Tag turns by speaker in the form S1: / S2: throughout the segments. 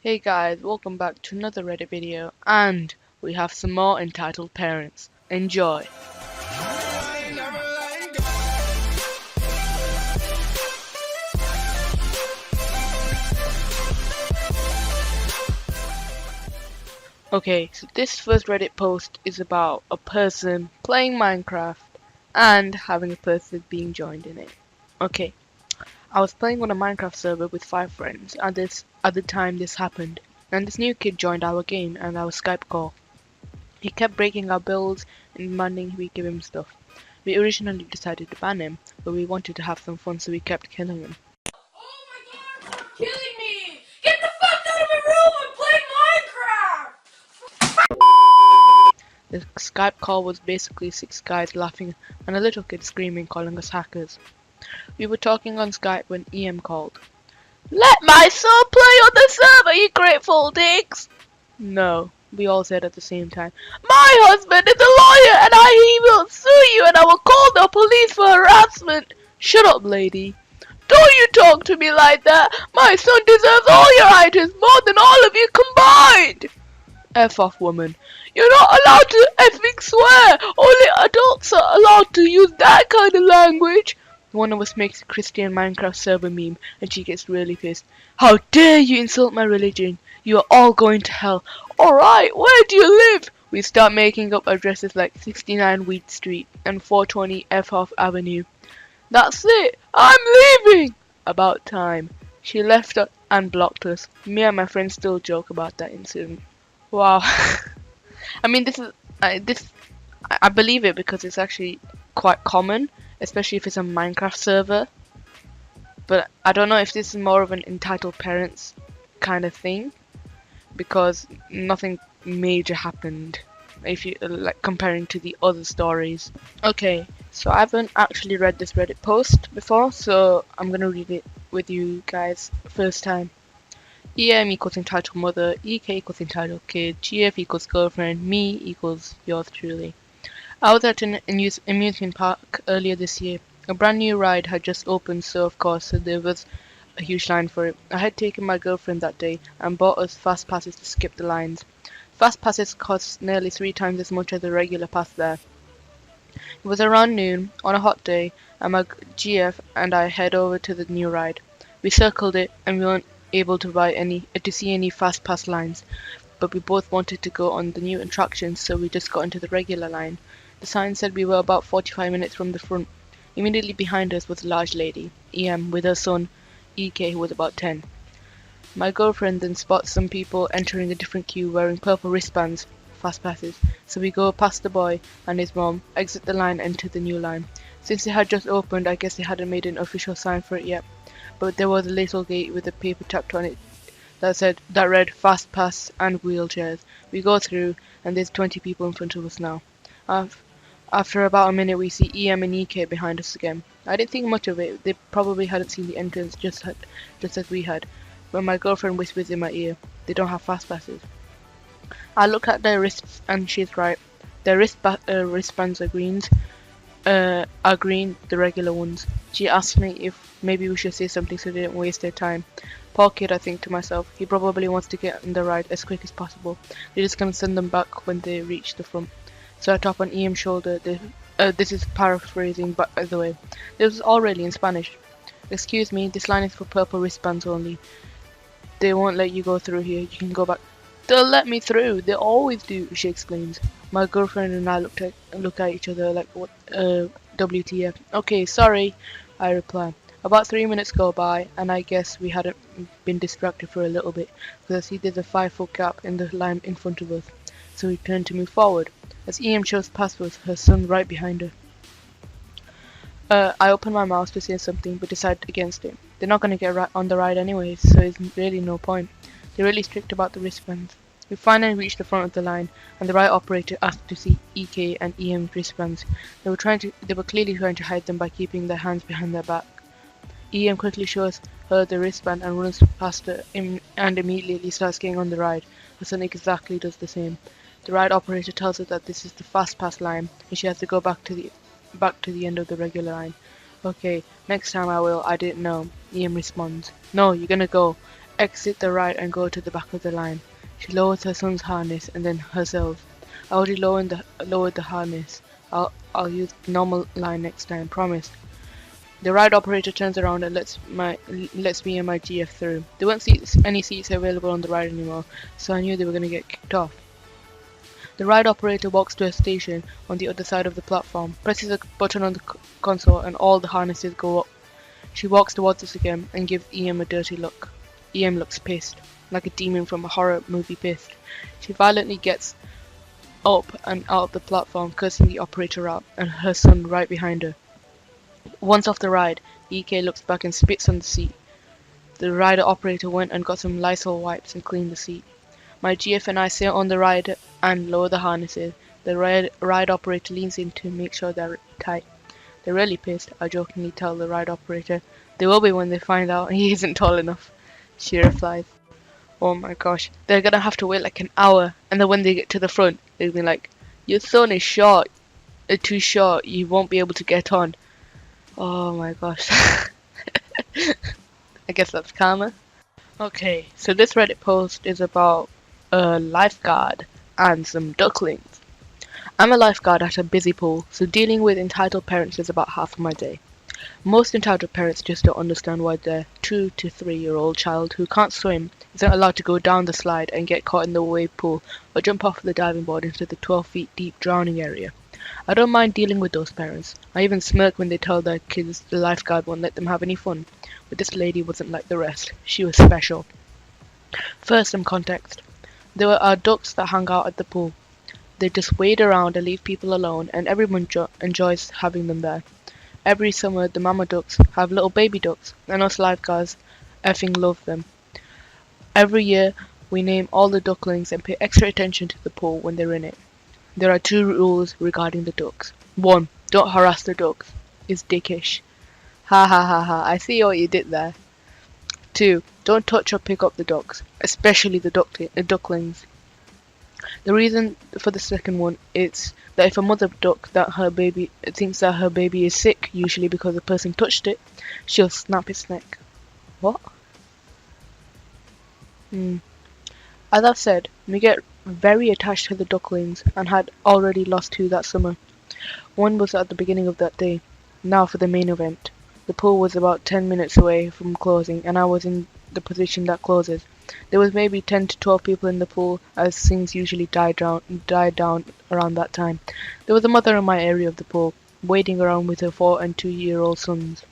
S1: Hey guys, welcome back to another Reddit video, and we have some more entitled parents. Enjoy! Okay, so this first Reddit post is about a person playing Minecraft and having a person being joined in it. Okay, I was playing on a Minecraft server with 5 friends at the time this happened, and this new kid joined our game and our Skype call. He kept breaking our builds and demanding we give him stuff. We originally decided to ban him, but we wanted to have some fun, so we kept killing him.
S2: Oh my god, you're killing me! Get the fuck out of my room! I'm playing Minecraft!
S1: The Skype call was basically 6 guys laughing and a little kid screaming, calling us hackers. We were talking on Skype when EM called. "Let my son play on the server, you grateful dicks!" "No," we all said at the same time. "My husband is a lawyer and he will sue you and I will call the police for harassment." "Shut up, lady. Don't you talk to me like that. My son deserves all your items more than all of you combined." "F off, woman. You're not allowed to effing swear. Only adults are allowed to use that kind of language." One of us makes a Christian Minecraft server meme and she gets really pissed. "How dare you insult my religion? You are all going to hell." "Alright, where do you live?" We start making up addresses like 69 Wheat Street and 420 F off Avenue. "That's it. I'm leaving." About time. She left us and blocked us. Me and my friends still joke about that incident. Wow. I mean, I believe it because it's actually quite common, especially if it's a Minecraft server. But I don't know if this is more of an entitled parents kind of thing, because nothing major happened if you like comparing to the other stories. Okay, so I haven't actually read this Reddit post before, so I'm gonna read it with you guys first time. EM equals entitled mother, EK equals entitled kid, GF equals girlfriend, me equals yours truly. I was at an amusement park earlier this year. A brand new ride had just opened, so of course there was a huge line for it. I had taken my girlfriend that day and bought us fast passes to skip the lines. Fast passes cost nearly 3 times as much as a regular pass there. It was around noon on a hot day, and my GF and I head over to the new ride. We circled it, and we weren't able to see any fast pass lines, but we both wanted to go on the new attraction, so we just got into the regular line. The sign said we were about 45 minutes from the front. Immediately behind us was a large lady, EM, with her son, EK, who was about 10. My girlfriend then spots some people entering a different queue wearing purple wristbands, fast passes, so we go past the boy and his mom, exit the line, enter the new line. Since it had just opened, I guess they hadn't made an official sign for it yet, but there was a little gate with a paper tacked on it that read fast pass and wheelchairs. We go through, and there's 20 people in front of us now. After about a minute we see EM and EK behind us again. I didn't think much of it. They probably hadn't seen the entrance just as we had. But my girlfriend whispers in my ear, "They don't have fast passes." I look at their wrists and she's right. Their wristbands are green, the regular ones. She asked me if maybe we should say something so they didn't waste their time. Poor kid, I think to myself. He probably wants to get on the ride as quick as possible. They're just gonna send them back when they reach the front. So I tap on EM's shoulder. This is paraphrasing, by the way. This is all really in Spanish. "Excuse me, this line is for purple wristbands only. They won't let you go through here. You can go back." "They'll let me through. They always do," she explains. My girlfriend and I look at each other like, what, WTF. "Okay, sorry," I reply. About 3 minutes go by, and I guess we hadn't been distracted for a little bit, because I see there's a 5-foot gap in the line in front of us. So we turn to move forward, as EM shows past us, her son right behind her. I open my mouth to say something, but decide against it. They're not going to get on the ride anyways, so there's really no point. They're really strict about the wristbands. We finally reach the front of the line, and the ride operator asked to see EK and EM's wristbands. They were clearly trying to hide them by keeping their hands behind their back. EM quickly shows her the wristband and runs past her and immediately starts getting on the ride. Her son exactly does the same. The ride operator tells her that this is the fast pass line and she has to go back to the end of the regular line. "Okay, next time I will. I didn't know." EM responds. "No, you're gonna go. exit the ride and go to the back of the line. She lowers her son's harness and then herself. I already lowered the harness. I'll use the normal line next time, promise. The ride operator turns around and lets me and my GF through. There weren't any seats available on the ride anymore, so I knew they were going to get kicked off. The ride operator walks to a station on the other side of the platform, presses a button on the console, and all the harnesses go up. She walks towards us again and gives EM a dirty look. EM looks pissed, like a demon from a horror movie pissed. She violently gets up and out of the platform, cursing the operator out, and her son right behind her. Once off the ride, EK looks back and spits on the seat. The rider operator went and got some Lysol wipes and cleaned the seat. My GF and I sit on the ride and lower the harnesses. The ride operator leans in to make sure they're tight. They're really pissed, I jokingly tell the ride operator. They will be when they find out he isn't tall enough. She replies, oh my gosh, they're gonna have to wait like an hour, and then when they get to the front, they'll be like, your son is short, too short, you won't be able to get on. Oh my gosh. I guess that's karma. Okay, so this Reddit post is about a lifeguard and some ducklings. I'm a lifeguard at a busy pool, so dealing with entitled parents is about half of my day. Most entitled parents just don't understand why their 2 to 3-year-old child who can't swim isn't allowed to go down the slide and get caught in the wave pool or jump off the diving board into the 12 feet deep drowning area. I don't mind dealing with those parents. I even smirk when they tell their kids the lifeguard won't let them have any fun. But this lady wasn't like the rest. She was special. First, some context. There are ducks that hang out at the pool. They just wade around and leave people alone, and everyone enjoys having them there. Every summer, the mama ducks have little baby ducks, and us lifeguards effing love them. Every year, we name all the ducklings and pay extra attention to the pool when they're in it. There are 2 rules regarding the ducks. 1. Don't harass the ducks. It's dickish. Ha ha ha ha, I see what you did there. 2. Don't touch or pick up the ducks, especially the ducklings. The reason for the second one is that if a mother duck thinks that her baby is sick, usually because the person touched it, she'll snap its neck. What? As I've said, we get very attached to the ducklings and had already lost 2 that summer. One was at the beginning of that day. Now for the main event. The pool was about 10 minutes away from closing, and I was in the position that closes. There was maybe 10 to 12 people in the pool, as things usually die down around that time. There was a mother in my area of the pool, wading around with her 4 and 2-year-old sons.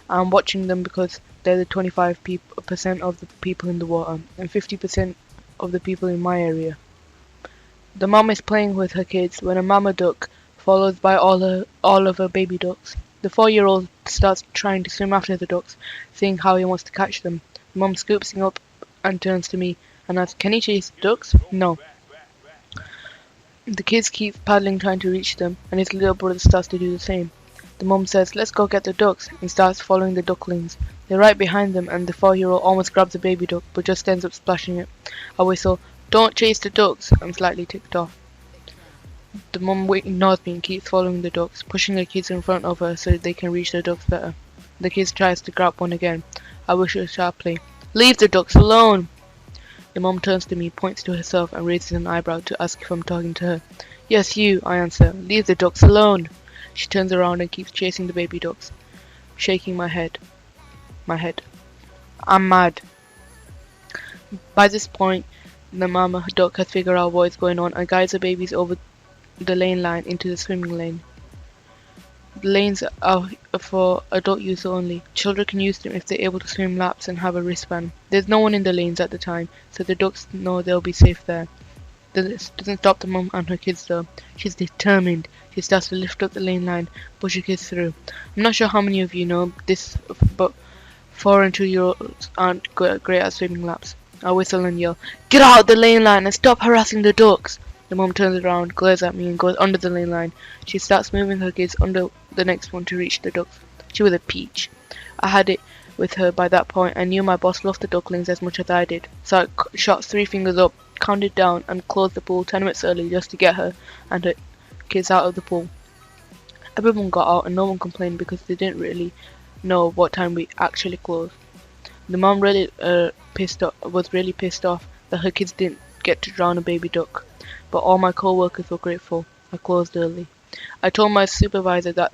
S1: I'm watching them because they're the 25% of the people in the water, and 50% of the people in my area. The mom is playing with her kids when a mama duck follows by all of her baby ducks. The 4-year-old starts trying to swim after the ducks, seeing how he wants to catch them. The mom scoops him up and turns to me and asks, can he chase the ducks? No. The kids keep paddling trying to reach them, and his little brother starts to do the same. The mom says, let's go get the ducks, and starts following the ducklings. They're right behind them, and the 4-year-old almost grabs a baby duck, but just ends up splashing it. I whistle, don't chase the ducks. I'm slightly ticked off. The mum ignores me and keeps following the ducks, pushing the kids in front of her so they can reach the ducks better. The kid tries to grab one again. I whistle sharply, leave the ducks alone! The mum turns to me, points to herself, and raises an eyebrow to ask if I'm talking to her. Yes, you, I answer. Leave the ducks alone! She turns around and keeps chasing the baby ducks, shaking my head. I'm mad. By this point, the mama duck has figured out what is going on and guides the babies over the lane line into the swimming lane. The lanes are for adult use only. Children can use them if they're able to swim laps and have a wristband. There's no one in the lanes at the time, so the ducks know they'll be safe there. This doesn't stop the mum and her kids though. She's determined. She starts to lift up the lane line, push her kids through. I'm not sure how many of you know this, but 4 and 2-year-olds aren't great at swimming laps. I whistle and yell, get out of the lane line and stop harassing the ducks! The mum turns around, glares at me, and goes under the lane line. She starts moving her kids under the next one to reach the ducks. She was a peach. I had it with her by that point. I knew my boss loved the ducklings as much as I did, so I shot 3 fingers up, counted down, and closed the pool 10 minutes early just to get her and her kids out of the pool. Everyone got out and no one complained because they didn't really know what time we actually closed. The mom was really pissed off that her kids didn't get to drown a baby duck, but all my co-workers were grateful. I closed early. I told my supervisor that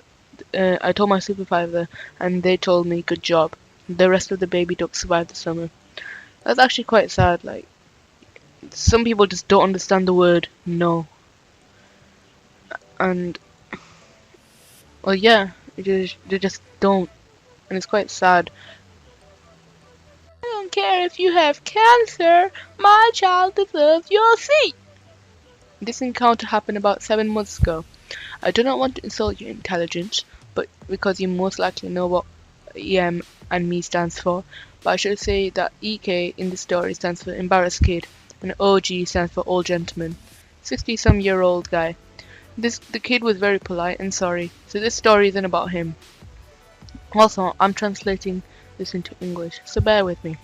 S1: I told my supervisor, and they told me good job. The rest of the baby ducks survived the summer. That's actually quite sad. Like some people just don't understand the word no, and well, yeah, they just don't, and it's quite sad. I don't care if you have cancer. My child deserves your seat. This encounter happened about 7 months ago. I do not want to insult your intelligence, but because you most likely know what EM and me stands for, but I should say that EK in the story stands for embarrassed kid, and OG stands for old gentleman. 60-some-year-old guy. The kid was very polite and sorry, so this story isn't about him. Also, I'm translating this into English, so bear with me.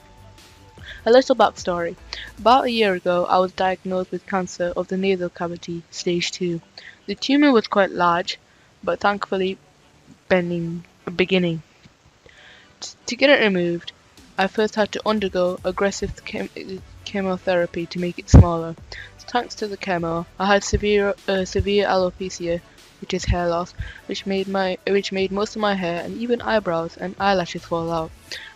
S1: A little backstory. About a year ago, I was diagnosed with cancer of the nasal cavity, stage 2. The tumor was quite large, but thankfully beginning. To get it removed, I first had to undergo aggressive chemotherapy to make it smaller. Thanks to the chemo, I had severe alopecia, which is hair loss, which made most of my hair and even eyebrows and eyelashes fall out.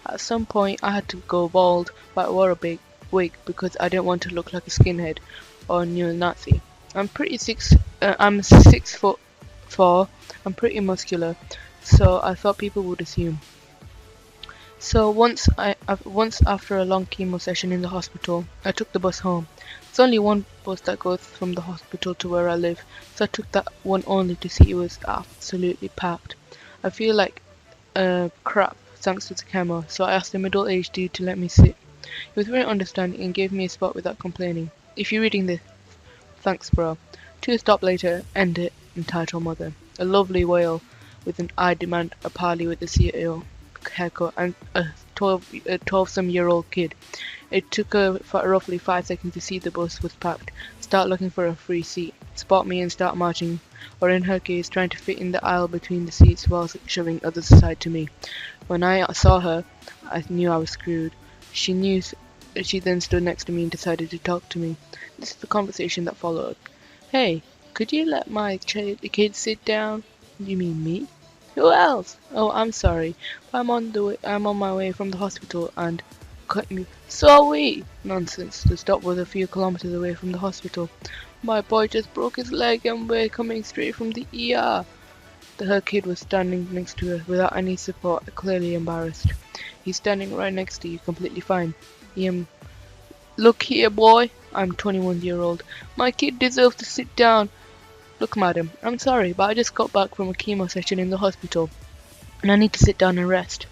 S1: At some point, I had to go bald, but I wore a big wig because I didn't want to look like a skinhead or a neo-Nazi. I'm 6'4". I'm pretty muscular, so I thought people would assume. So once after a long chemo session in the hospital, I took the bus home. There's only one bus that goes from the hospital to where I live, so I took that one only to see it was absolutely packed. I feel like crap thanks to the chemo, so I asked the middle-aged dude to let me sit. He was very understanding and gave me a spot without complaining. If you're reading this, thanks bro. 2 stops later, end it, entitled mother. A lovely whale with an I demand a parley with the CEO haircut and a 12-some-year-old kid. It took her roughly 5 seconds to see the bus was packed, start looking for a free seat, spot me and start marching, or in her case, trying to fit in the aisle between the seats while shoving others aside to me. When I saw her, I knew I was screwed. She then stood next to me and decided to talk to me. This is the conversation that followed. Hey, could you let my kid sit down? You mean me? Who else? Oh, I'm sorry. I'm on my way from the hospital and cut me. So are we. Nonsense. The stop was a few kilometers away from the hospital. My boy just broke his leg and we're coming straight from the ER. Her kid was standing next to her without any support, clearly embarrassed. He's standing right next to you, completely fine. Look here, boy. I'm 21-year-old. My kid deserves to sit down. Look, madam, I'm sorry, but I just got back from a chemo session in the hospital, and I need to sit down and rest.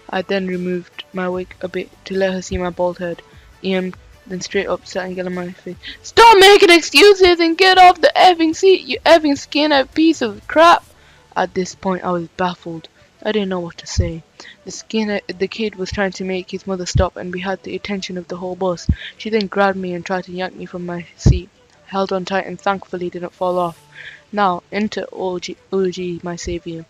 S1: I then removed my wig a bit to let her see my bald head. Ian then straight up sat and got on my face. Stop making excuses and get off the effing seat, you effing skinhead piece of crap! At this point, I was baffled. I didn't know what to say. The kid was trying to make his mother stop, and we had the attention of the whole bus. She then grabbed me and tried to yank me from my seat. I held on tight and thankfully didn't fall off. Now, enter OG, my savior.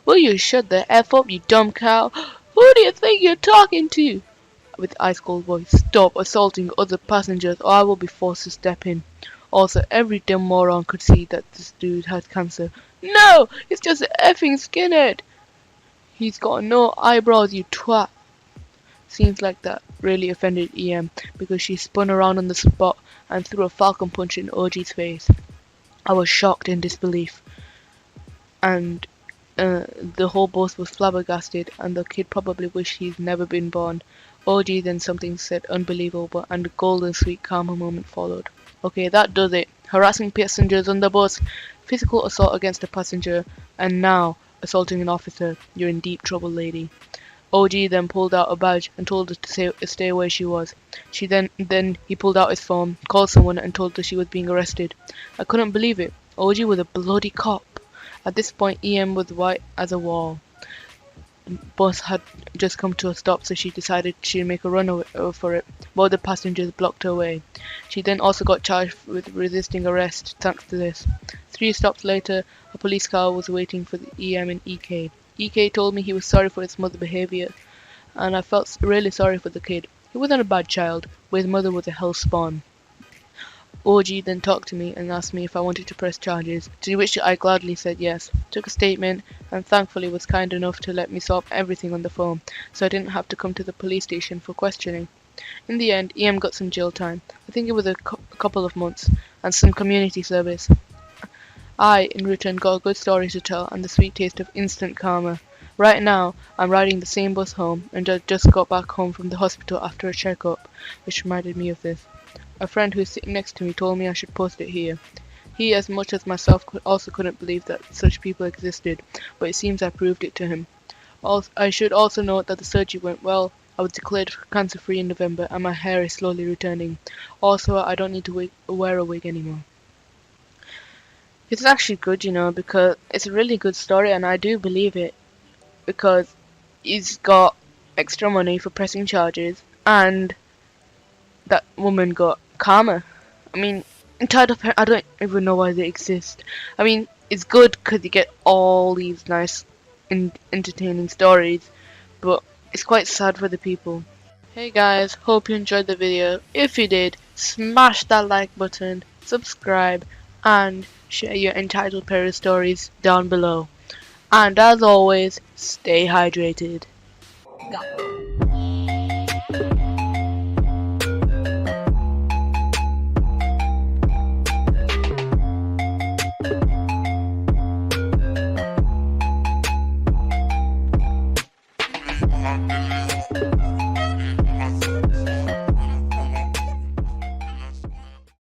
S1: Will you shut the F up, you dumb cow? Who do you think you're talking to? With ice cold voice, stop assaulting other passengers or I will be forced to step in. Also, every dumb moron could see that this dude had cancer. No! It's just an effing skinhead! He's got no eyebrows, you twat! Seems like that really offended EM because she spun around on the spot and threw a falcon punch in OG's face. I was shocked in disbelief, and the whole bus was flabbergasted, and the kid probably wished he'd never been born. OG then something said unbelievable, and a golden sweet calmer moment followed. Okay, that does it. Harassing passengers on the bus, physical assault against a passenger, and now assaulting an officer. You're in deep trouble, lady. OG then pulled out a badge and told her to stay where she was. Then he pulled out his phone, called someone and told her she was being arrested. I couldn't believe it. OG was a bloody cop. At this point, EM was white as a wall. The bus had just come to a stop, so she decided she'd make a run for it, but the passengers blocked her way. She then also got charged with resisting arrest thanks to this. 3 stops later, a police car was waiting for the EM and EK. EK told me he was sorry for his mother's behavior and I felt really sorry for the kid. He wasn't a bad child, but his mother was a hell spawn. OG then talked to me and asked me if I wanted to press charges, to which I gladly said yes, took a statement, and thankfully was kind enough to let me solve everything on the phone, so I didn't have to come to the police station for questioning. In the end, EM got some jail time. I think it was a couple of months, and some community service. I, in return, got a good story to tell and the sweet taste of instant karma. Right now, I'm riding the same bus home, and I just got back home from the hospital after a checkup, which reminded me of this. A friend who is sitting next to me told me I should post it here. He, as much as myself, also couldn't believe that such people existed, but it seems I proved it to him. I should also note that the surgery went well. I was declared cancer-free in November, and my hair is slowly returning. Also, I don't need to wear a wig anymore. It's actually good, because it's a really good story, and I do believe it, because he's got extra money for pressing charges, and that woman got karma. I mean, entitled parents, I don't even know why they exist. I mean, it's good because you get all these nice, entertaining stories, but it's quite sad for the people. Hey guys, hope you enjoyed the video. If you did, smash that like button, subscribe, and share your entitled parent stories down below. And as always, stay hydrated.
S2: Go.